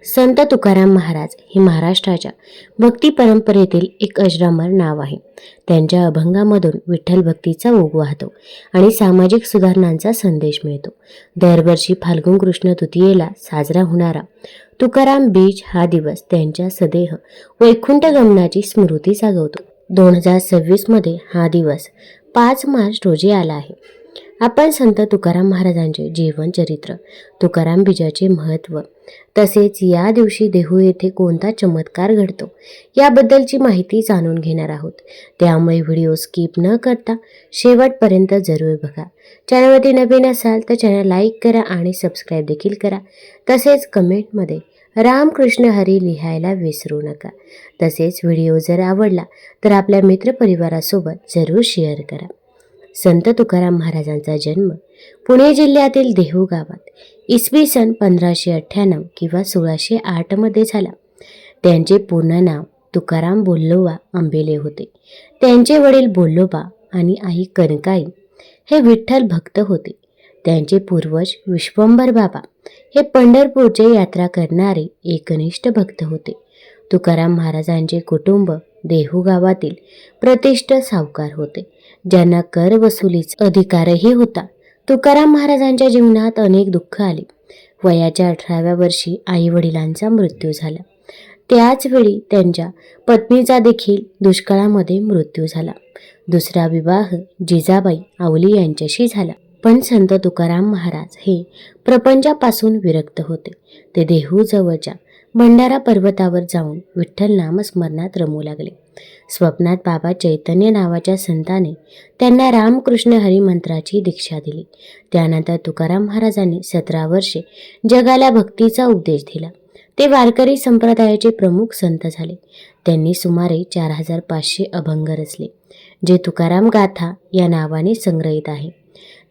संत तुकाराम महाराज हे महाराष्ट्राच्या भक्ती परंपरेतील एक अजरामर नाव आहे. त्यांच्या अभंगामधून विठ्ठल भक्तीचा ओघ वाहतो आणि सामाजिक सुधारणांचा संदेश मिळतो. दरवर्षी फाल्गुन कृष्ण तृतीयेला साजरा होणारा तुकाराम बीज हा दिवस त्यांच्या सदेह वैकुंठ गमनाची स्मृती जागवतो. 2026 मध्ये हा दिवस 5 मार्च रोजी आला आहे. आपण संत तुकाराम महाराजांचे जीवन चरित्र, तुकाराम बीजाचे महत्त्व, तसेच या दिवशी देहू येथे कोणता चमत्कार घडतो याबद्दलची माहिती जाणून घेणार आहोत. त्यामुळे व्हिडिओ स्किप न करता शेवटपर्यंत जरूर बघा. चॅनलवरती नवीन असाल तर चॅनल लाईक करा आणि सबस्क्राईब देखील करा. तसेच कमेंटमध्ये रामकृष्ण हरी लिहायला विसरू नका. तसेच व्हिडिओ जर आवडला तर आपल्या मित्रपरिवारासोबत जरूर शेअर करा. संत तुकाराम महाराजांचा जन्म पुणे जिल्ह्यातील देहू गावात इसवी सन 1598 किंवा 1608 मध्ये झाला. त्यांचे पूर्ण नाव तुकाराम बोल्लोबा आंबेले होते. त्यांचे वडील बोल्लोबा आणि आई कनकाई हे विठ्ठल भक्त होते. त्यांचे पूर्वज विश्वंभर बाबा हे पंढरपूरचे यात्रा करणारे एकनिष्ठ भक्त होते. तुकाराम महाराजांचे कुटुंब देहू गावातील प्रतिष्ठित सावकार होते, ज्यांना कर वसुलीचा अधिकारही होता. तुकाराम महाराजांच्या जीवनात अनेक दुःख आले. वयाच्या 18व्या वर्षी आई वडिलांचा मृत्यू झाला. त्याच वेळी त्यांच्या पत्नीचा देखील दुष्काळामध्ये मृत्यू झाला. दुसरा विवाह जिजाबाई आवली यांच्याशी झाला. पण संत तुकाराम महाराज हे प्रपंचापासून विरक्त होते. ते देहू जवळच्या भंडारा पर्वतावर जाऊन विठ्ठल नामस्मरणात रमू लागले. स्वप्नात बाबा चैतन्य नावाच्या संताने त्यांना रामकृष्ण हरी मंत्राची दीक्षा दिली. त्यानंतर तुकाराम महाराजांनी 17 वर्षे जगाला भक्तीचा उपदेश दिला. ते वारकरी संप्रदायाचे प्रमुख संत झाले. त्यांनी सुमारे 4500 अभंग रचले, जे तुकाराम गाथा या नावाने संग्रहित आहे.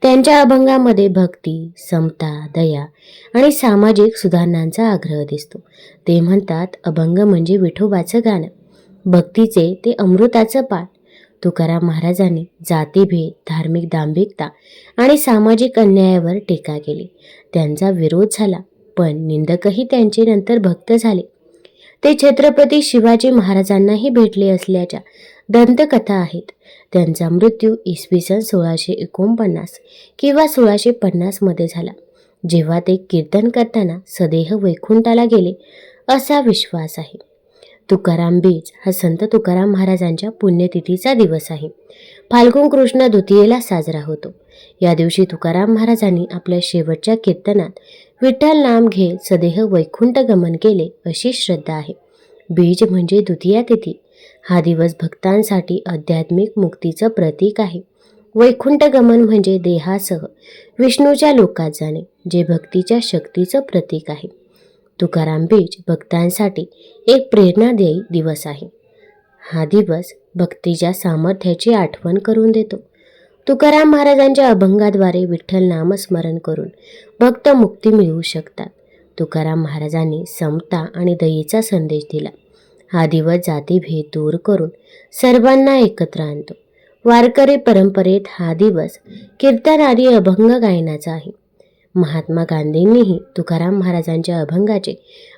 त्यांच्या अभंगामध्ये भक्ती, समता, दया आणि सामाजिक सुधारणांचा आग्रह दिसतो. ते म्हणतात, अभंग म्हणजे विठोबाचं गाणं, भक्तीचे ते अमृताचं पाठ. तुकाराम महाराजांनी जातीभेद, धार्मिक दांभिकता आणि सामाजिक अन्यायावर टीका केली. त्यांचा विरोध झाला, पण निंदकही त्यांचे नंतर भक्त झाले. ते छत्रपती शिवाजी महाराजांनाही भेटले असल्याच्या दंतकथा आहेत. त्यांचा मृत्यू इसवी सन 1649 किंवा 1650 मध्ये झाला, जेव्हा ते कीर्तन करताना सदेह वैकुंठाला गेले असा विश्वास आहे. तुकाराम बीज हा संत तुकाराम महाराजांच्या पुण्यतिथीचा दिवस आहे. फाल्गुन कृष्ण द्वितीयेला साजरा होतो. या दिवशी तुकाराम महाराजांनी आपल्या शेवटच्या कीर्तनात विठ्ठल नाम घेत सदेह वैकुंठ गमन केले अशी श्रद्धा आहे. बीज म्हणजे द्वितीया तिथी. हा दिवस भक्तांसाठी आध्यात्मिक मुक्तीचं प्रतीक आहे. वैकुंठ गमन म्हणजे देहासह विष्णूच्या लोकात जाणे, जे भक्तीच्या शक्तीचं प्रतीक आहे. तुकाराम बीज भक्तांसाठी एक प्रेरणादायी दिवस आहे. हा दिवस भक्तीच्या सामर्थ्याची आठवण करून देतो. तुकाराम महाराजांच्या अभंगाद्वारे विठ्ठल नामस्मरण करून भक्त मुक्ती मिळवू शकतात. तुकाराम महाराजांनी समता आणि दयेचा संदेश दिला. हा दिवस जातीभेद दूर करून सर्वांना एकत्र आणतो. वारकरी परंपरेत हा दिवस कीर्तन आदी अभंग गायनाचा आहे. महात्मा गांधींनीही तुकाराम महाराजांच्या अभंगाचे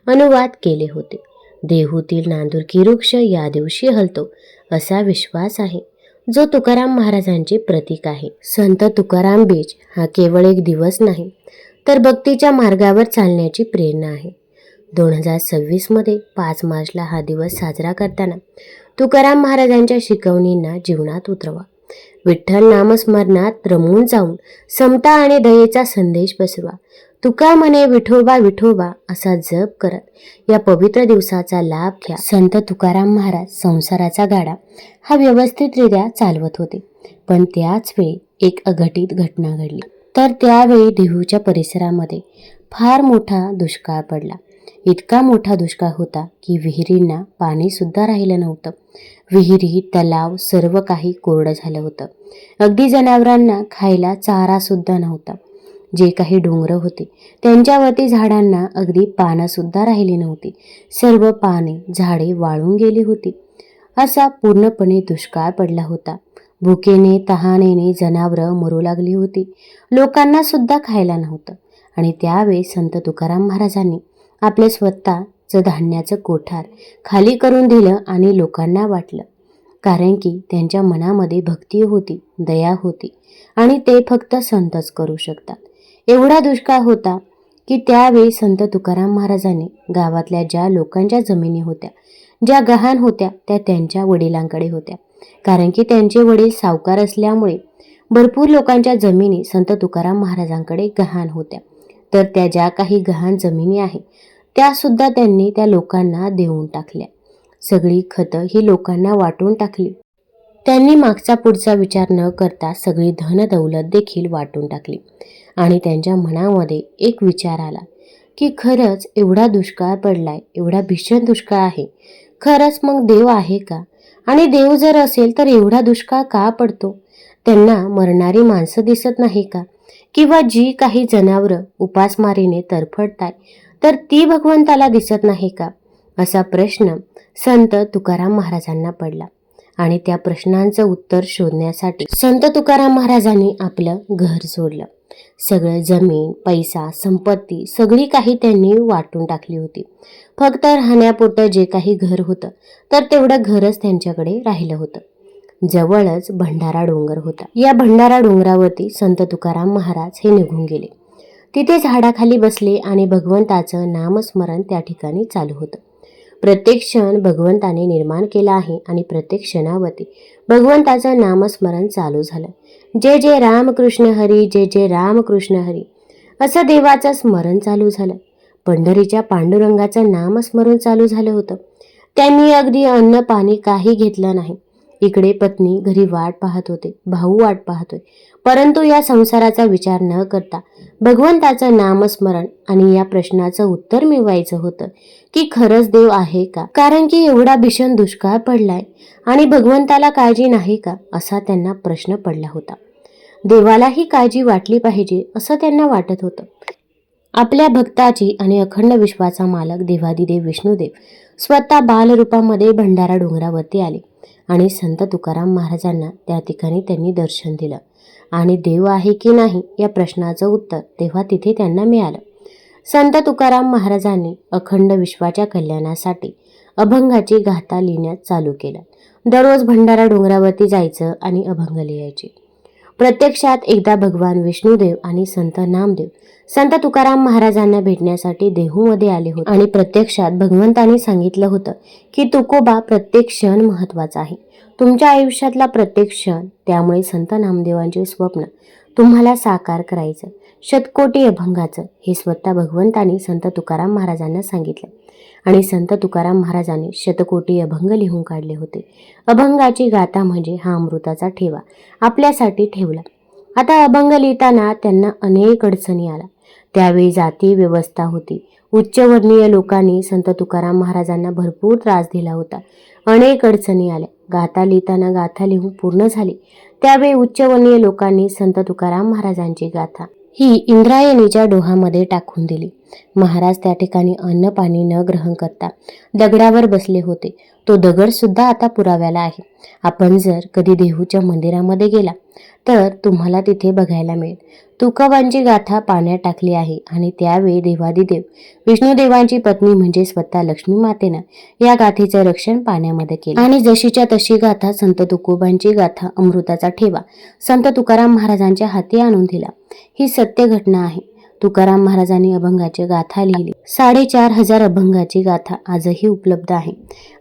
अनुवाद केले होते. देहूतील नांदुरकी वृक्ष या दिवशी हलतो असा विश्वास आहे, जो तुकाराम महाराजांचे प्रतीक आहे. संत तुकाराम बीज हा केवळ एक दिवस नाही, तर भक्तीच्या मार्गावर चालण्याची प्रेरणा आहे. 2026 मध्ये 5 मार्चला हा दिवस साजरा करताना तुकाराम महाराजांच्या शिकवणींना जीवनात उतरवा. विठ्ठल नामस्मरणात रमून जाऊन समता आणि दयेचा संदेश पसरवा. तुका म्हणे विठोबा विठोबा असा जप करत या पवित्र दिवसाचा लाभ घ्या. संत तुकाराम महाराज संसाराचा गाडा हा व्यवस्थितरित्या चालवत होते, पण त्याच वेळी एक अघटित घटना घडली. तर त्यावेळी देहूच्या परिसरामध्ये फार मोठा दुष्काळ पडला. इतका मोठा दुष्काळ होता की विहिरींना पाणी सुद्धा राहिलं नव्हतं. विहिरी, तलाव सर्व काही कोरडं झालं होतं. अगदी जनावरांना खायला चारा सुद्धा नव्हता. जे काही डोंगरं होते त्यांच्यावरती झाडांना अगदी पानं सुद्धा राहिली नव्हती. सर्व पाने, झाडे वाळून गेली होती. असा पूर्णपणे दुष्काळ पडला होता. भुकेने, तहानेने जनावरं मरू लागली होती. लोकांना सुद्धा खायला नव्हतं. आणि त्यावेळी संत तुकाराम महाराजांनी आपलं स्वतःचं धान्याचं कोठार खाली करून दिलं आणि लोकांना वाटलं. कारण की त्यांच्या मनामध्ये भक्ती होती, दया होती आणि ते फक्त संतच करू शकतात. एवढा दुष्काळ होता की त्यावेळी संत तुकाराम महाराजांनी गावातल्या ज्या लोकांच्या जमिनी होत्या, ज्या गहाण होत्या, त्या त्यांच्या वडिलांकडे होत्या. कारण की त्यांचे वडील सावकार असल्यामुळे भरपूर लोकांच्या जमिनी संत तुकाराम महाराजांकडे गहाण होत्या. तर त्या ज्या काही गहाण जमिनी आहे त्या सुद्धा त्यांनी त्या लोकांना देऊन टाकल्या. सगळी खतं ही लोकांना वाटून टाकली. त्यांनी मागचा पुढचा विचार न करता सगळी धन दौलत देखील वाटून टाकली. आणि त्यांच्या मनामध्ये एक विचार आला की खरंच एवढा दुष्काळ पडलाय, एवढा भीषण दुष्काळ आहे, खरंच मग देव आहे का? आणि देव जर असेल तर एवढा दुष्काळ का पडतो? त्यांना मरणारी माणसं दिसत नाही का? किंवा जी काही जनावरं उपासमारीने तरफडताय तर ती भगवंताला दिसत नाही का? असा प्रश्न संत तुकाराम महाराजांना पडला. आणि त्या प्रश्नांचं उत्तर शोधण्यासाठी संत तुकाराम महाराजांनी आपलं घर सोडलं. सगळं जमीन, पैसा, संपत्ती सगळी काही त्यांनी वाटून टाकली होती. फक्त राहण्यापुरतं जे काही घर होतं तर तेवढं घरच त्यांच्याकडे राहिलं होतं. जवळच भंडारा डोंगर होता. या भंडारा डोंगरावरती संत तुकाराम महाराज हे निघून गेले. तिथे झाडाखाली बसले आणि भगवंताचं नामस्मरण त्या ठिकाणी चालू होतं. प्रत्येक क्षण भगवंताने निर्माण केला आहे आणि प्रत्येक क्षणावरती भगवंताचं नामस्मरण चालू झालं. जय जय रामकृष्ण हरी, जय जय रामकृष्ण हरी असं देवाचं स्मरण चालू झालं. पंढरीच्या पांडुरंगाचं नामस्मरण चालू झालं होतं. त्यांनी अगदी अन्न पाणी काही घेतलं नाही. इकडे पत्नी घरी वाट पाहत होते, भाऊ वाट पाहतोय, परंतु या संसाराचा विचार न करता भगवंताचं नामस्मरण आणि या प्रश्नाचं उत्तर मिळवायचं होतं की खरंच देव आहे का? कारण की एवढा भीषण दुष्काळ पडलाय आणि भगवंताला काळजी नाही का, असा त्यांना प्रश्न पडला होता. देवालाही काळजी वाटली पाहिजे असं त्यांना वाटत होतं. आपल्या भक्ताची आणि अखंड विश्वाचा मालक देवादिदेव विष्णुदेव स्वतः बालरूपामध्ये भंडारा डोंगरावरती आले आणि संत तुकाराम महाराजांना त्या ठिकाणी त्यांनी दर्शन दिलं. आणि देव आहे की नाही या प्रश्नाचं उत्तर तेव्हा तिथे त्यांना मिळालं. संत तुकाराम महाराजांनी अखंड विश्वाच्या कल्याणासाठी अभंगाची गाथा लिहिण्यास चालू केलं. दररोज भंडारा डोंगरावरती जायचं आणि अभंग लिहायचे. प्रत्यक्षात एकदा भगवान विष्णुदेव आणि संत नामदेव संत तुकाराम महाराजांना भेटण्यासाठी देहूमध्ये आले होते. आणि प्रत्यक्षात भगवंतांनी सांगितलं होतं की तुकोबा प्रत्येक क्षण महत्वाचा आहे, तुमच्या आयुष्यातला प्रत्येक क्षण. त्यामुळे संत नामदेवांचे स्वप्न तुम्हाला साकार करायचं, शतकोटी अभंगाचं हे स्वतः भगवंतांनी संत तुकाराम महाराजांना सांगितलं. आणि संत तुकाराम महाराजांनी शतकोटी अभंग लिहून काढले होते. अभंगाची गाथा म्हणजे हा अमृताचा ठेवा आपल्यासाठी ठेवला. आता अभंग लिहिताना त्यांना अनेक अडचणी आल्या. त्यावेळी जाती व्यवस्था होती. उच्चवर्णीय लोकांनी संत तुकाराम महाराजांना भरपूर त्रास दिला होता. अनेक अडचणी आल्या. गाथा लिहिताना गाथा लिहून पूर्ण झाली त्यावेळी उच्चवर्णीय लोकांनी संत तुकाराम महाराजांची गाथा ही इंद्रायणीच्या डोहामध्ये टाकून दिली. महाराज त्या ठिकाणी अन्न पाणी न ग्रहण करता दगडावर बसले होते. तो दगड सुद्धा आता पुराव्याला आहे. आपण जर कधी देहूच्या मंदिरामध्ये गेला तर तुम्हाला तिथे बघायला मिळेल. तुकोबांची गाथा पाण्यात टाकली आहे आणि त्यावेळी देवादिदेव विष्णुदेवांची पत्नी म्हणजे स्वतः लक्ष्मी मातेनं या गाथेचं रक्षण पाण्यामध्ये केलं. आणि जशीच्या तशी गाथा संत तुकोबांची गाथा अमृताचा ठेवा संत तुकाराम महाराजांच्या हाती आणून दिला. ही सत्य घटना आहे. तुकाराम महाराजांनी अभंगाची गाथा लिहिली. 4,500 अभंगाची गाथा आजही उपलब्ध आहे.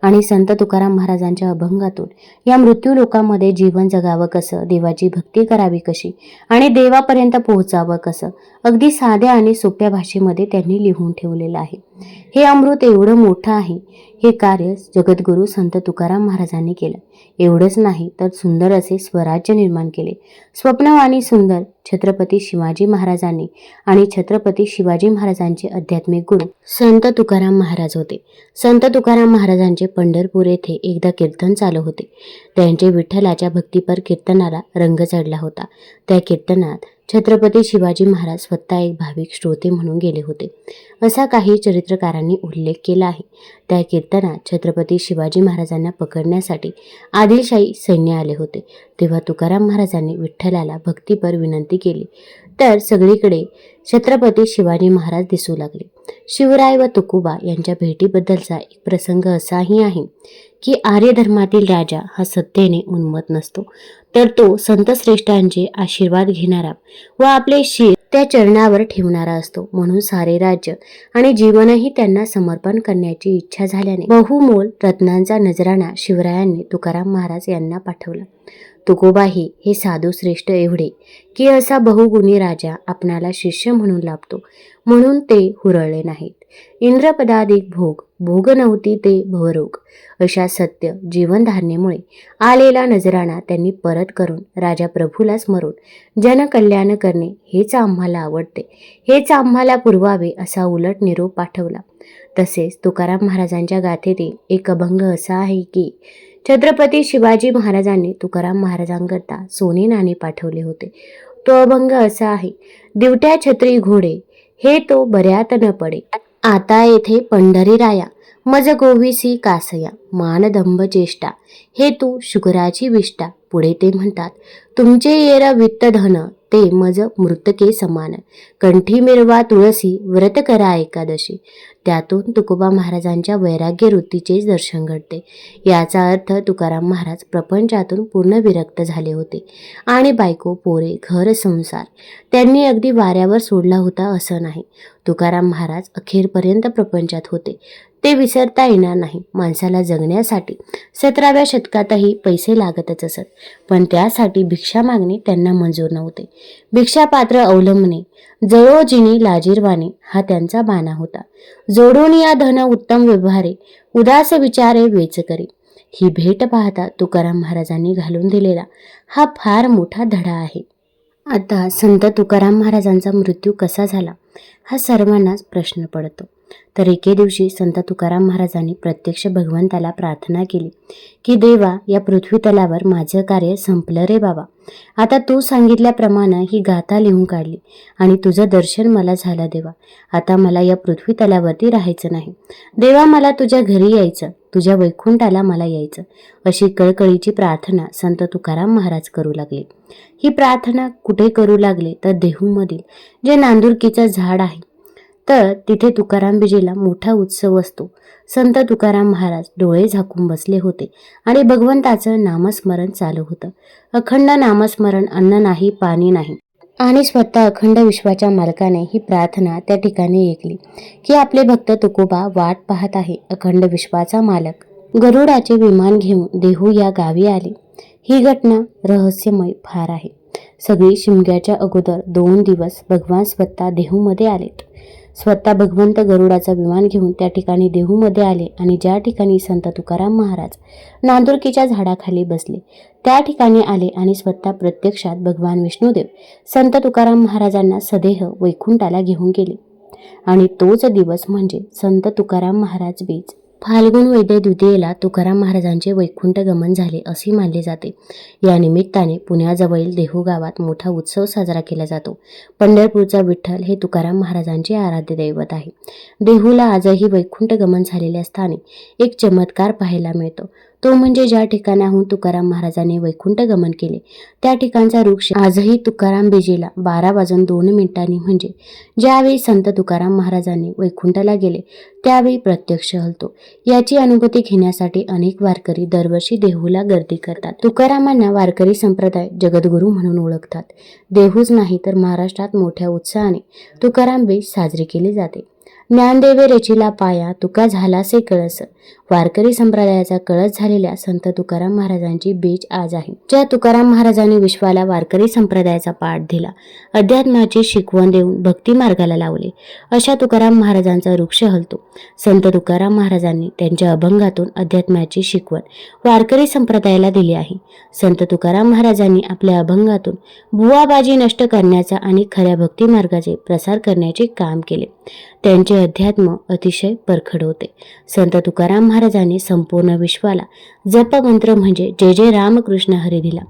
आणि संत तुकाराम महाराजांच्या अभंगातून या मृत्यू लोकांमध्ये जीवन जगावं कसं, देवाची भक्ती करावी कशी आणि देवापर्यंत पोहोचावं कसं, अगदी साध्या आणि सोप्या भाषेमध्ये त्यांनी लिहून ठेवलेलं आहे. हे अमृत एवढं मोठं आहे. हे कार्य जगद्गुरू संत तुकाराम महाराजांनी केलं. एवढंच नाही तर सुंदर असे स्वराज्य निर्माण केले. स्वप्नवाणी सुंदर छत्रपती शिवाजी महाराजांनी आणि छत्रपती शिवाजी महाराजांचे आध्यात्मिक गुरु संत तुकाराम महाराज होते. संत तुकाराम महाराजांचे पंढरपूर येथे एकदा कीर्तन चालू होते. त्यांचे विठ्ठलाच्या भक्तीपर कीर्तनाला रंग चढला होता. त्या कीर्तनात छत्रपती शिवाजी महाराज स्वतः एक भाविक श्रोते म्हणून गेले होते, असा काही चरित्रकारांनी उल्लेख केला आहे. त्या कीर्तनात छत्रपती शिवाजी महाराजांना पकडण्यासाठी आदिलशाही सैन्य आले होते. तेव्हा तुकाराम महाराजांनी विठ्ठलाला भक्तीपर विनंती केली, तर सगळीकडे छत्रपती शिवाजी महाराज दिसू लागले. शिवराय व तुकोबा यांच्या भेटीबद्दलचा एक प्रसंग असाही आहे की आर्य धर्मातील राजा हा सत्तेने उन्मत्त नसतो, तर तो संतश्रेष्ठांचे आशीर्वाद घेणारा व आपले शीर त्या चरणावर ठेवणारा असतो. म्हणून सारे राज्य आणि जीवनही त्यांना समर्पण करण्याची इच्छा झाल्याने बहुमोल रत्नांचा नजराणा शिवरायांनी तुकाराम महाराज यांना पाठवला. तुकोबाही हे साधू श्रेष्ठ एवढे की असा बहुगुणी राजा आपणाला शिष्य म्हणून लाभतो, म्हणून ते हुरळले नाहीत. इंद्रपदाधिक भोग भोग नव्हती ते भवरोग, अशा सत्य जीवनधारणेमुळे आलेला नजराणा त्यांनी परत करून राजा प्रभूला स्मरून जनकल्याण करणे हेच आम्हाला आवडते, हेच आम्हाला पुरवावे असा उलट निरोप पाठवला. तसेच तुकाराम महाराजांच्या गाथेतील एक अभंग असा आहे की छत्रपती शिवाजी महाराजांनी तुकाराम महाराजांकरता सोने नाणे पाठवले होते. तो अभंग असा आहे: दिवट्या छत्री घोडे हे तो बऱ्यात न पडे, आता येथे पंढरी राया मज गोविसी कासया, मानदंभ चेष्टा हे तू शुकराची विष्टा. पुढे ते म्हणतात: तुमचे येर वित्त धन ते मज मृतके समान, कंठी मिरवा तुळसी व्रत करा एकादशी. त्यातून तुकोबा महाराजांच्या वैराग्य वृत्तीचे दर्शन घडते. याचा अर्थ तुकाराम महाराज प्रपंचातून पूर्ण विरक्त झाले होते आणि बायको पोरे घर संसार त्यांनी अगदी वाऱ्यावर सोडला होता असं नाही. तुकाराम महाराज अखेरपर्यंत प्रपंचात होते, ते विसरता येणार नाही. माणसाला जगण्यासाठी 17व्या शतकातही पैसे लागतच असत, पण त्यासाठी भिक्षा मागणे त्यांना मंजूर नव्हते. भिक्षापात्र अवलंबणे जळोजिनी लाजीरवाणे हा त्यांचा बाणा होता. जोडून या धन उत्तम व्यवहारे उदास विचारे वेच करी. ही भेट पाहता तुकाराम महाराजांनी घालून दिलेला हा फार मोठा धडा आहे. आता संत तुकाराम महाराजांचा मृत्यू कसा झाला हा सर्वांनाच प्रश्न पडतो. तर एके दिवशी संत तुकाराम महाराजांनी प्रत्यक्ष भगवंताला प्रार्थना केली की देवा, या पृथ्वी तलावर माझं कार्य संपलं रे बाबा. आता तू सांगितल्याप्रमाणे ही गाथा लिहून काढली आणि तुझं दर्शन मला झालं देवा. आता मला या पृथ्वी तलावरती राहायचं नाही देवा, मला तुझ्या घरी यायचं, तुझ्या वैकुंठाला मला यायचं. अशी कळकळीची प्रार्थना संत तुकाराम महाराज करू लागले. ही प्रार्थना कुठे करू लागले तर देहूमधील जे नांदुरकीचं झाड आहे तर तिथे तुकाराम बीजेला मोठा उत्सव असतो. संत तुकाराम महाराज डोळे झाकून बसले होते आणि भगवंताचं नामस्मरण चालू होतं. अखंड नामस्मरण, अन्न नाही पाणी नाही. आणि स्वतः अखंड विश्वाच्या मालकाने ही प्रार्थना त्या ठिकाणी ऐकली की आपले भक्त तुकोबा वाट पाहत आहे. अखंड विश्वाचा मालक गरुडाचे विमान घेऊन देहू या गावी आले. ही घटना रहस्यमय फार आहे. सगळी शिमग्याच्या अगोदर 2 दिवस भगवान स्वतः देहूमध्ये आलेत. स्वतः भगवंत गरुडाचं विमान घेऊन त्या ठिकाणी देहूमध्ये आले आणि ज्या ठिकाणी संत तुकाराम महाराज नांदुरकीच्या झाडाखाली बसले त्या ठिकाणी आले आणि स्वतः प्रत्यक्षात भगवान विष्णुदेव संत तुकाराम महाराजांना सदेह वैकुंठाला घेऊन गेले. आणि तोच दिवस म्हणजे संत तुकाराम महाराज बीज. फाल्गुन वैद्य द्वितीयेला तुकाराम महाराजांचे वैकुंठ गमन झाले असे मानले जाते. या निमित्ताने पुण्याजवळील देहू गावात मोठा उत्सव साजरा केला जातो. पंढरपूरचा विठ्ठल हे तुकाराम महाराजांचे आराध्य दैवत आहे. देहूला आजही वैकुंठ गमन झालेल्या स्थानी एक चमत्कार पाहायला मिळतो. तो म्हणजे ज्या ठिकाणाहून तुकाराम महाराजांनी वैकुंठ गमन केले त्या ठिकाणचा वृक्ष आजही तुकाराम बीजेला 12:02 म्हणजे ज्यावेळी संत तुकाराम महाराजांनी वैकुंठाला गेले त्यावेळी प्रत्यक्ष हलतो. याची अनुभूती घेण्यासाठी अनेक वारकरी दरवर्षी देहूला गर्दी करतात. तुकारामांना वारकरी संप्रदाय जगद्गुरू म्हणून ओळखतात. देहूच नाही तर महाराष्ट्रात मोठ्या उत्साहाने तुकाराम बीज साजरी केली जाते. ज्ञानदेवे रचिला पाया तुका झालासे कळस. वारकरी संप्रदायाचा कळस झालेल्या संत तुकाराम महाराजांची बीज आज आहे. ज्या तुकाराम महाराजांनी विश्वाला वारकरी संप्रदायाचा पाठ दिला, अध्यात्माची शिकवण देऊन भक्ती मार्गाला लावले, अशा तुकाराम महाराजांचा वृक्ष हलतो. संत तुकाराम महाराजांनी त्यांच्या अभंगातून अध्यात्माची शिकवण वारकरी संप्रदायाला दिली आहे. संत तुकाराम महाराजांनी आपल्या अभंगातून बुवाबाजी नष्ट करण्याचा आणि खऱ्या भक्ती मार्गाचे प्रसार करण्याचे काम केले. त्यांचे अध्यात्म अतिशय परखड होते. संत तुकाराम महाराजांनी संपूर्ण विश्वाला जपमंत्र म्हणजे जय जय रामकृष्ण हरी दिला.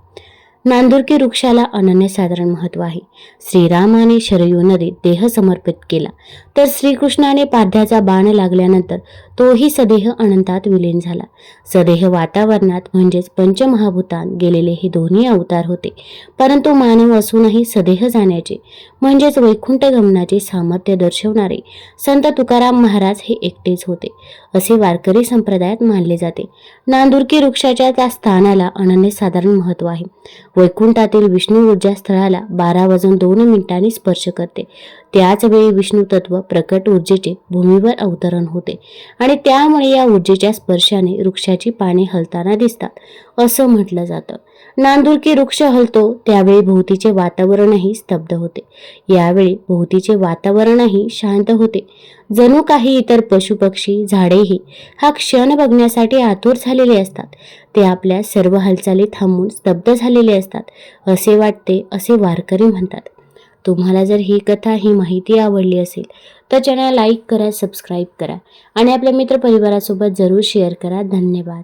नांदुरकी वृक्षाला अनन्यसाधारण महत्त्व आहे. श्रीरामाने शरयू नदीत देह समर्पित केला, तर श्रीकृष्णाने पाद्याचा बाण लागल्यानंतर तोही सदेह अनंतात विलीन झाला. सदेह वातावरणात म्हणजेच पंचमहाभूतांत गेलेले हे दोन्ही अवतार होते. परंतु मानव असूनही सदेह जाण्याचे म्हणजेच वैकुंठ गमनाचे सामर्थ्य दर्शवणारे संत तुकाराम महाराज हे एकटेच होते, असे वारकरी संप्रदायात मानले जाते. नांदुरकी वृक्षाच्या त्या स्थानाला अनन्यसाधारण महत्त्व आहे. वैकुंठातील विष्णू ऊर्जा स्थळाला 12:02 स्पर्श करते. त्याच वेळी विष्णू तत्व प्रकट ऊर्जेचे भूमीवर अवतरण होते आणि त्यामुळे या ऊर्जेच्या स्पर्शाने वृक्षाची पाने हलताना दिसतात, असं म्हटलं जातं. नांदुरकी वृक्ष हलतो त्यावेळी भोवतीचे वातावरणही स्तब्ध होते. यावेळी भोवतीचे वातावरणही शांत होते. जणू काही इतर पशुपक्षी झाडेही हा क्षण बघण्यासाठी आतुर झालेले असतात. ते आपल्या सर्व हालचाली थांबून स्तब्ध झालेले असतात असे वाटते, असे वारकरी म्हणतात. तुम्हाला जर ही कथा, ही माहिती आवडली असेल तर चॅनल लाईक करा, सबस्क्राईब करा आणि आपल्या मित्रपरिवारासोबत जरूर शेअर करा. धन्यवाद.